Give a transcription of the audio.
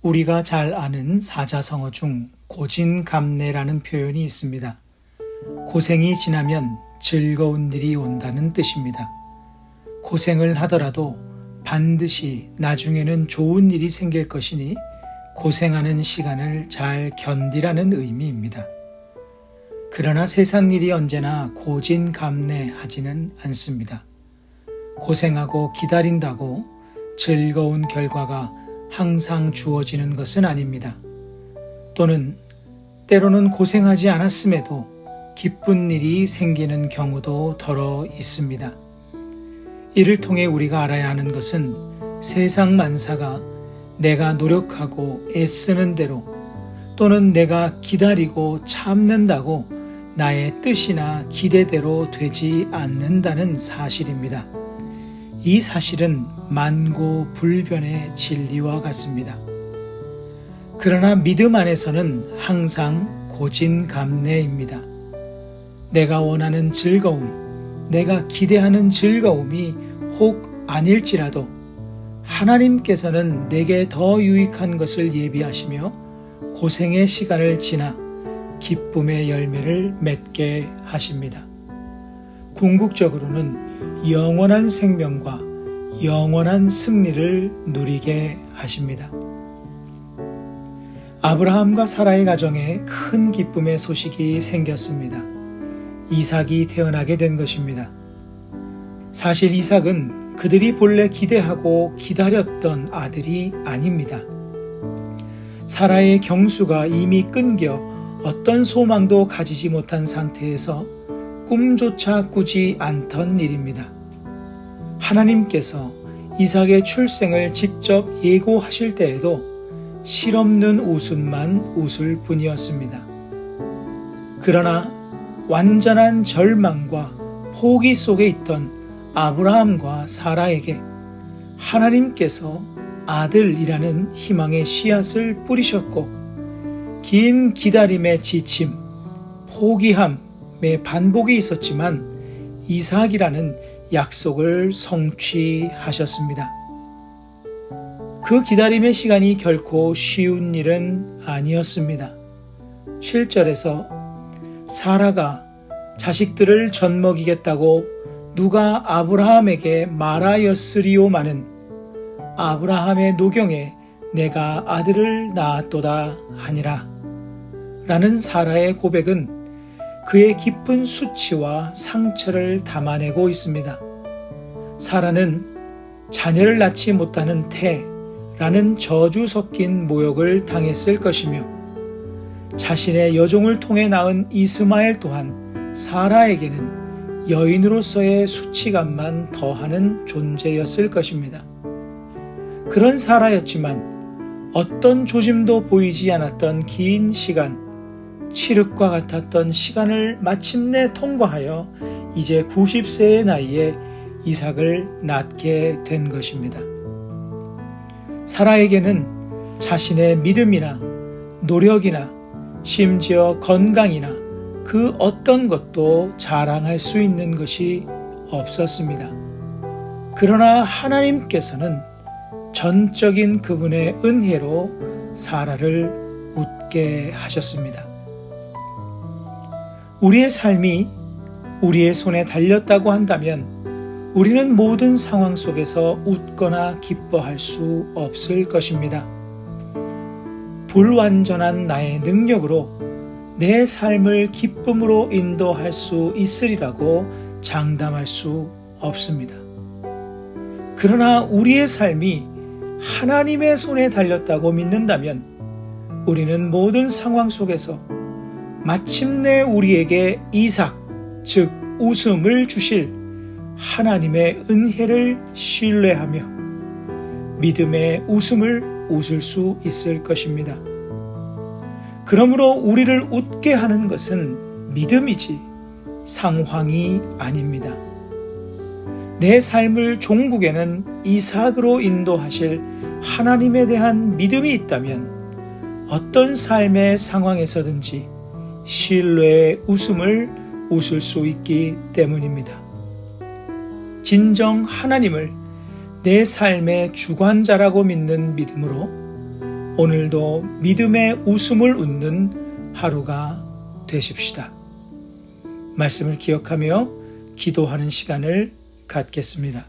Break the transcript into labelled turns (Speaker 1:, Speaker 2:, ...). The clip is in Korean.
Speaker 1: 우리가 잘 아는 사자성어 중 고진감래라는 표현이 있습니다. 고생이 지나면 즐거운 일이 온다는 뜻입니다. 고생을 하더라도 반드시 나중에는 좋은 일이 생길 것이니 고생하는 시간을 잘 견디라는 의미입니다. 그러나 세상 일이 언제나 고진감래하지는 않습니다. 고생하고 기다린다고 즐거운 결과가 항상 주어지는 것은 아닙니다. 또는 때로는 고생하지 않았음에도 기쁜 일이 생기는 경우도 더러 있습니다. 이를 통해 우리가 알아야 하는 것은 세상 만사가 내가 노력하고 애쓰는 대로 또는 내가 기다리고 참는다고 나의 뜻이나 기대대로 되지 않는다는 사실입니다. 이 사실은 만고불변의 진리와 같습니다. 그러나 믿음 안에서는 항상 고진감래입니다. 내가 원하는 즐거움, 내가 기대하는 즐거움이 혹 아닐지라도 하나님께서는 내게 더 유익한 것을 예비하시며 고생의 시간을 지나 기쁨의 열매를 맺게 하십니다. 궁극적으로는 영원한 생명과 영원한 승리를 누리게 하십니다. 아브라함과 사라의 가정에 큰 기쁨의 소식이 생겼습니다. 이삭이 태어나게 된 것입니다. 사실 이삭은 그들이 본래 기대하고 기다렸던 아들이 아닙니다. 사라의 경수가 이미 끊겨 어떤 소망도 가지지 못한 상태에서 꿈조차 꾸지 않던 일입니다. 하나님께서 이삭의 출생을 직접 예고하실 때에도 실없는 웃음만 웃을 뿐이었습니다. 그러나 완전한 절망과 포기 속에 있던 아브라함과 사라에게 하나님께서 아들이라는 희망의 씨앗을 뿌리셨고 긴 기다림의 지침, 포기함의 반복이 있었지만 이삭이라는 약속을 성취하셨습니다. 그 기다림의 시간이 결코 쉬운 일은 아니었습니다. 7절에서 사라가 자식들을 젖먹이겠다고 누가 아브라함에게 말하였으리오마는 아브라함의 노경에 내가 아들을 낳았도다 하니라 라는 사라의 고백은 그의 깊은 수치와 상처를 담아내고 있습니다. 사라는 자녀를 낳지 못하는 태라는 저주 섞인 모욕을 당했을 것이며 자신의 여종을 통해 낳은 이스마엘 또한 사라에게는 여인으로서의 수치감만 더하는 존재였을 것입니다. 그런 사라였지만 어떤 조짐도 보이지 않았던 긴 시간, 칠흑과 같았던 시간을 마침내 통과하여 이제 90세의 나이에 이삭을 낳게 된 것입니다. 사라에게는 자신의 믿음이나 노력이나 심지어 건강이나 그 어떤 것도 자랑할 수 있는 것이 없었습니다. 그러나 하나님께서는 전적인 그분의 은혜로 사라를 웃게 하셨습니다. 우리의 삶이 우리의 손에 달렸다고 한다면 우리는 모든 상황 속에서 웃거나 기뻐할 수 없을 것입니다. 불완전한 나의 능력으로 내 삶을 기쁨으로 인도할 수 있으리라고 장담할 수 없습니다. 그러나 우리의 삶이 하나님의 손에 달렸다고 믿는다면 우리는 모든 상황 속에서 마침내 우리에게 이삭, 즉 웃음을 주실 하나님의 은혜를 신뢰하며 믿음의 웃음을 웃을 수 있을 것입니다. 그러므로 우리를 웃게 하는 것은 믿음이지 상황이 아닙니다. 내 삶을 종국에는 이삭으로 인도하실 하나님에 대한 믿음이 있다면 어떤 삶의 상황에서든지 신뢰의 웃음을 웃을 수 있기 때문입니다. 진정 하나님을 내 삶의 주관자라고 믿는 믿음으로 오늘도 믿음의 웃음을 웃는 하루가 되십시다. 말씀을 기억하며 기도하는 시간을 갖겠습니다.